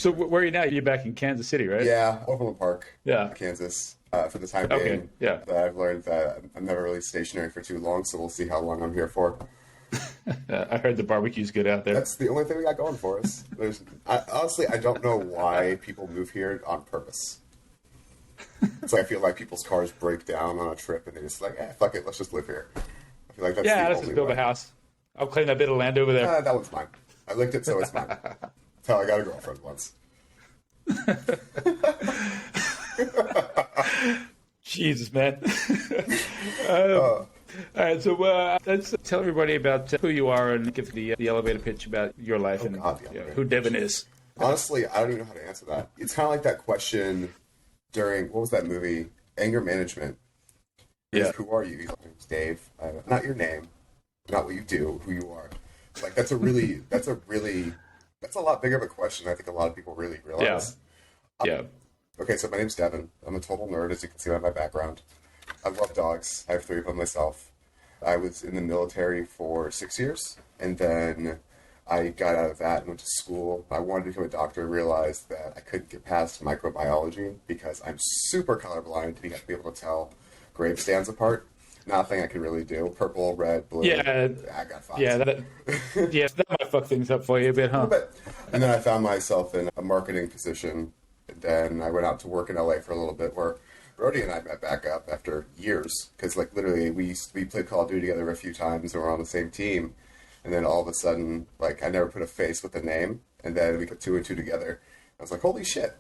So where are you now? You're back in Kansas City, right? Yeah, Overland Park, Yeah. Kansas, for the time Okay. being. Yeah. But I've learned that I'm never really stationary for too long, so we'll see how long I'm here for. I heard the barbecue's good out there. That's the only thing we got going for us. Honestly, I don't know why people move here on purpose. It's like I feel like people's cars break down on a trip, and they're just like, fuck it, let's just live here. I feel like that's Yeah, the let's only just build way. a house. I'll claim that bit of land over there. That one's mine. I licked it, so it's mine. That's how I got a girlfriend once. Jesus, man. All right, so let's tell everybody about who you are and give the elevator pitch about your life and who Devin is. Honestly, I don't even know how to answer that. It's kind of like that question during, what was that movie? Anger Management. Yeah. Who are you? He's like, Dave. Not your name, not what you do, who you are. Like, that's a lot bigger of a question. I think a lot of people really realize. Yeah. Okay, so my name's Devin. I'm a total nerd, as you can see by my background. I love dogs. I have 3 of them myself. I was in the military for 6 years, and then I got out of that and went to school. I wanted to become a doctor, realized that I couldn't get past microbiology because I'm super colorblind to be able to tell grape stands apart. Nothing I could really do. Purple, red, blue. Yeah. I got 5. Yeah, that might fuck things up for you a bit, huh? And then I found myself in a marketing position. And then I went out to work in LA for a little bit, where Brody and I met back up after years. Because, like, literally, we played Call of Duty together a few times, and we're on the same team. And then all of a sudden, like, I never put a face with a name. And then we put 2 and 2 together. I was like, holy shit.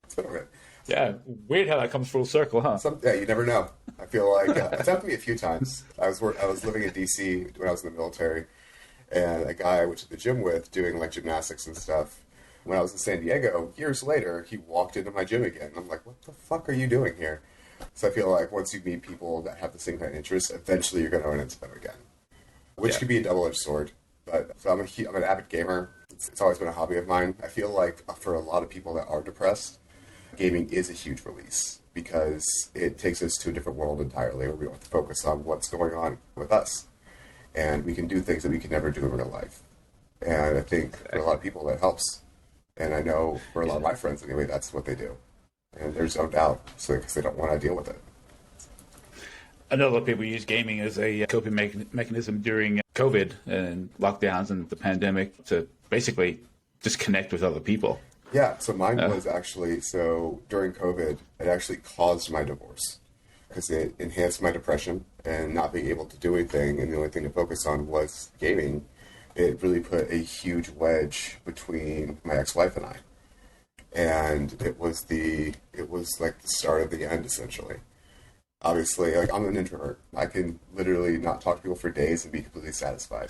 It's been a minute. Yeah, weird how that comes full circle, huh? Yeah, you never know. I feel like it's happened to me a few times. I was living in DC when I was in the military, and a guy I went to the gym with doing like gymnastics and stuff. When I was in San Diego, years later, he walked into my gym again. I'm like, what the fuck are you doing here? So I feel like once you meet people that have the same kind of interests, eventually you're going to run into them again, which could be a double-edged sword. But so I'm an avid gamer. It's always been a hobby of mine. I feel like for a lot of people that are depressed, gaming is a huge release because it takes us to a different world entirely where we don't have to focus on what's going on with us. And we can do things that we can never do in real life. And I think for a lot of people that helps. And I know for a lot of my friends anyway, that's what they do. And they're zoned out because they don't want to deal with it. I know a lot of people use gaming as a coping mechanism during COVID and lockdowns and the pandemic to basically just connect with other people. Yeah, so mine was actually, during COVID, it actually caused my divorce because it enhanced my depression and not being able to do anything, and the only thing to focus on was gaming. It really put a huge wedge between my ex-wife and I. And it was like the start of the end, essentially. Obviously, like, I'm an introvert. I can literally not talk to people for days and be completely satisfied.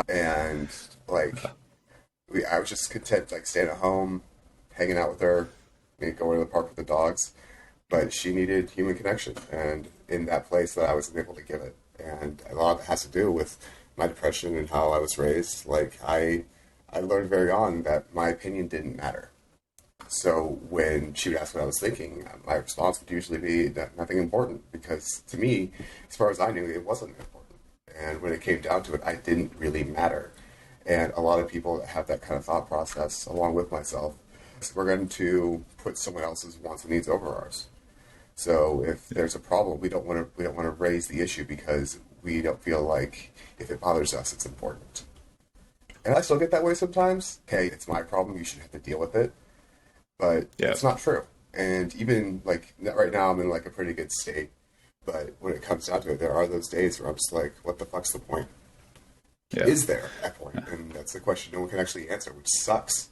And, like, I was just content, like, staying at home, hanging out with her, maybe going to the park with the dogs. But she needed human connection, and in that place that I wasn't able to give it. And a lot of it has to do with my depression and how I was raised. Like, I learned very on that my opinion didn't matter. So when she would ask what I was thinking, my response would usually be nothing important, because to me, as far as I knew, it wasn't important. And when it came down to it, I didn't really matter. And a lot of people that have that kind of thought process, along with myself, we're going to put someone else's wants and needs over ours. So if there's a problem, we don't want to raise the issue because we don't feel like if it bothers us, it's important. And I still get that way sometimes. Hey, it's my problem. You should have to deal with it. But it's not true. And even like right now, I'm in like a pretty good state. But when it comes down to it, there are those days where I'm just like, what the fuck's the point? Yeah. Is there a point? And that's the question no one can actually answer, which sucks.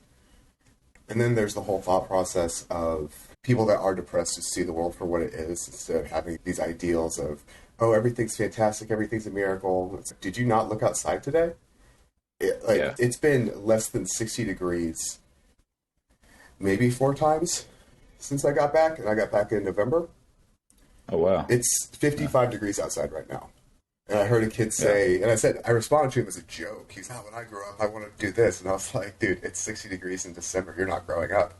And then there's the whole thought process of people that are depressed to see the world for what it is instead of having these ideals of, oh, everything's fantastic, everything's a miracle. It's like, did you not look outside today? It's been less than 60 degrees maybe 4 times since I got back, and I got back in November. Oh, wow. It's 55 degrees outside right now. And I heard a kid say, and I responded to him as a joke. He's when I grow up, I want to do this. And I was like, dude, it's 60 degrees in December. You're not growing up.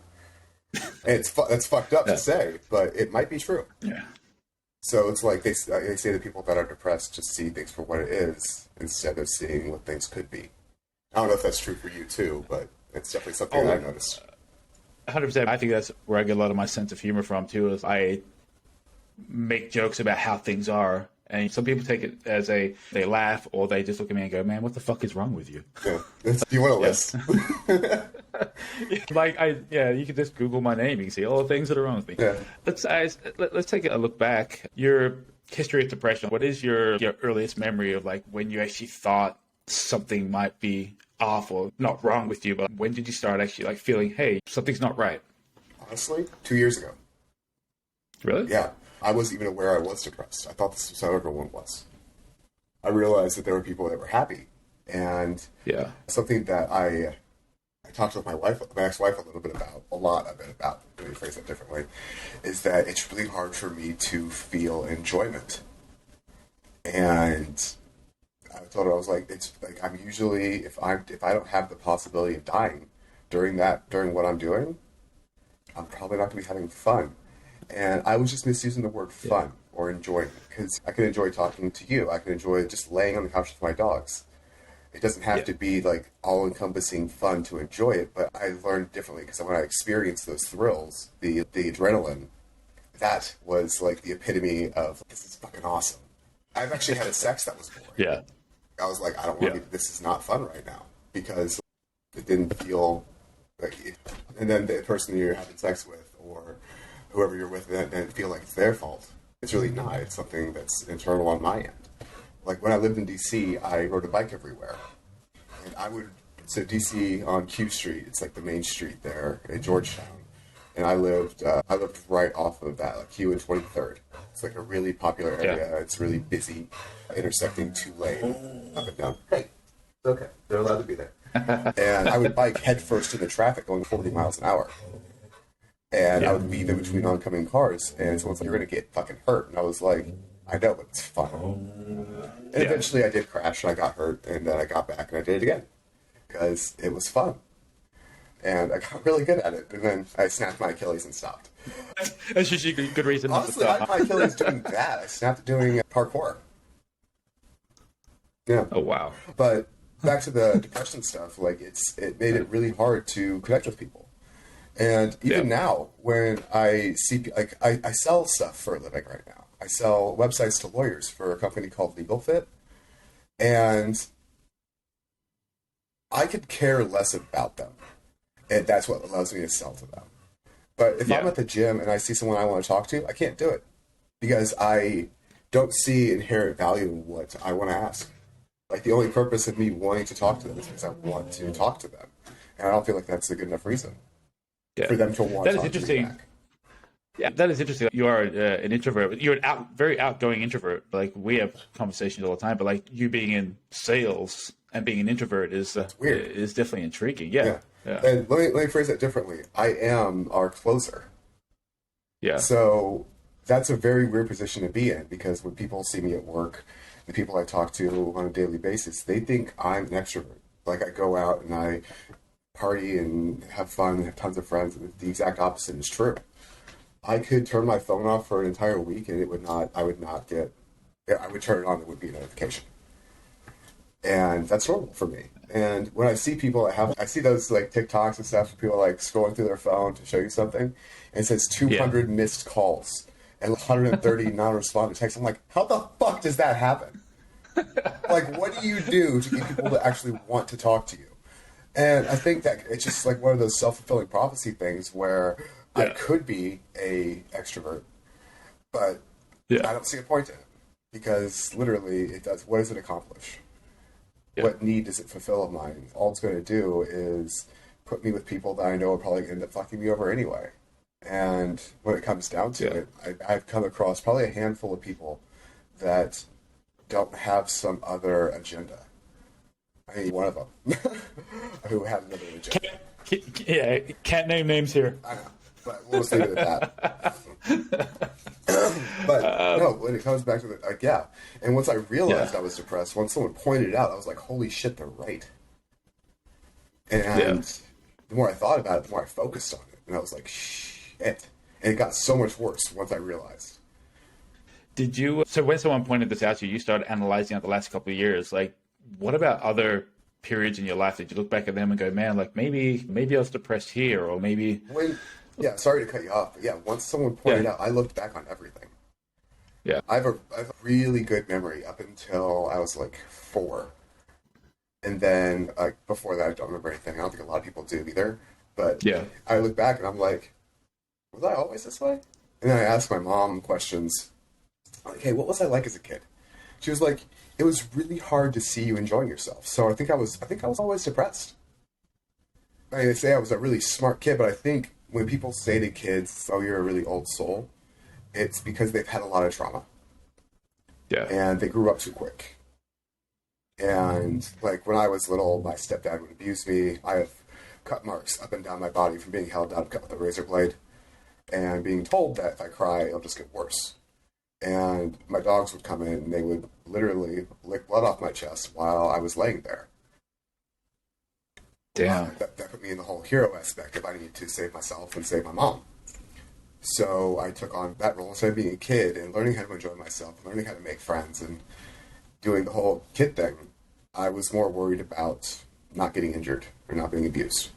And that's fucked up to say, but it might be true. Yeah. So it's like they say that people that are depressed just see things for what it is instead of seeing what things could be. I don't know if that's true for you too, but it's definitely something that I noticed. 100%. I think that's where I get a lot of my sense of humor from too. Is I make jokes about how things are, and some people take it as they laugh, or they just look at me and go, "Man, what the fuck is wrong with you?" Yeah. Do you want a list? You can just Google my name. You can see all the things that are wrong with me. Yeah. Let's take a look back. Your history of depression. What is your earliest memory of like when you actually thought something might be off or not wrong with you? But when did you start actually like feeling, hey, something's not right? Honestly, 2 years ago. Really? Yeah. I wasn't even aware I was depressed. I thought this was how everyone was. I realized that there were people that were happy. And something that I talked with my ex-wife a bit about, let me phrase that differently, is that it's really hard for me to feel enjoyment. And I told her, I was like, it's like I'm usually, if I don't have the possibility of dying during what I'm doing, I'm probably not going to be having fun. And I was just misusing the word fun or enjoyment, because I can enjoy talking to you. I can enjoy just laying on the couch with my dogs. It doesn't have to be like all-encompassing fun to enjoy it, but I learned differently because when I experienced those thrills, the adrenaline, that was like the epitome of, this is fucking awesome. I've actually had sex that was boring. Yeah. I was like, I don't want to, this is not fun right now, because it didn't feel like it. And then the person you're having sex with or whoever you're with didn't feel like it's their fault. It's really not. It's something that's internal on my end. Like when I lived in DC, I rode a bike everywhere. And DC on Q Street, it's like the main street there in Georgetown. And I lived right off of that, like Q and 23rd. It's like a really popular area. Yeah. It's really busy, intersecting 2-lane, up and down. Hey, it's okay. They're allowed to be there. And I would bike headfirst into traffic going 40 miles an hour. And I would weave in between oncoming cars. And someone's like, you're going to get fucking hurt. And I was like, I know, but it's fun. And eventually I did crash and I got hurt. And then I got back and I did it again. Because it was fun. And I got really good at it. And then I snapped my Achilles and stopped. That's usually a good reason. Honestly, I had my Achilles doing that. I snapped doing parkour. Yeah. Oh, wow. But back to the depression stuff, like it made it really hard to connect with people. And even now, when I see, like, I sell stuff for a living right now. I sell websites to lawyers for a company called LegalFit. And I could care less about them. And that's what allows me to sell to them. But if I'm at the gym and I see someone I want to talk to, I can't do it. Because I don't see inherent value in what I want to ask. Like, the only purpose of me wanting to talk to them is because I want to talk to them. And I don't feel like that's a good enough reason for them to want to talk to me back. Yeah, that is interesting. You are an introvert. You're very outgoing introvert. Like, we have conversations all the time, but like you being in sales and being an introvert is weird. Is definitely intriguing. Yeah. And let me phrase that differently. I am our closer. Yeah. So that's a very weird position to be in, because when people see me at work, the people I talk to on a daily basis, they think I'm an extrovert. Like, I go out and I party and have fun and have tons of friends, and the exact opposite is true. I could turn my phone off for an entire week and I would turn it on, it would be a notification. And that's normal for me. And when I see people I see those like TikToks and stuff, people like scrolling through their phone to show you something, and it says 200 missed calls and 130 non-responded texts. I'm like, how the fuck does that happen? Like, what do you do to get people to actually want to talk to you? And I think that it's just like one of those self-fulfilling prophecy things where I could be a extrovert, but I don't see a point in it, because literally it does. What does it accomplish? Yeah. What need does it fulfill of mine? All it's going to do is put me with people that I know are probably going to end up fucking me over anyway. And when it comes down to it, I've come across probably a handful of people that don't have some other agenda. I mean, one of them who had another agenda. Can't name names here. I know, but we'll just leave it at that. But no, when it comes back to the and once I realized I was depressed, once someone pointed it out, I was like, holy shit, they're right. And the more I thought about it, the more I focused on it, and I was like, shit. And it got so much worse once I realized. Did you? So when someone pointed this out to you, you started analyzing it the last couple of years. Like, what about other periods in your life that you look back at them and go, man, like maybe I was depressed here, or maybe. Yeah, sorry to cut you off, but yeah, once someone pointed out, I looked back on everything. Yeah. I have a really good memory up until I was like 4. And then before that, I don't remember anything. I don't think a lot of people do either. But Yeah. I look back and I'm like, was I always this way? And then I asked my mom questions like, hey, what was I like as a kid? She was like, it was really hard to see you enjoying yourself. So I think I was always depressed. I mean, they say I was a really smart kid, but I think when people say to kids, oh, you're a really old soul, it's because they've had a lot of trauma. Yeah. And they grew up too quick. And like when I was little, my stepdad would abuse me. I have cut marks up and down my body from being held down, cut with a razor blade, and being told that if I cry, it'll just get worse. And my dogs would come in and they would literally lick blood off my chest while I was laying there. Damn. That put me in the whole hero aspect of I need to save myself and save my mom. So I took on that role instead of being a kid and learning how to enjoy myself, learning how to make friends and doing the whole kid thing. I was more worried about not getting injured or not being abused.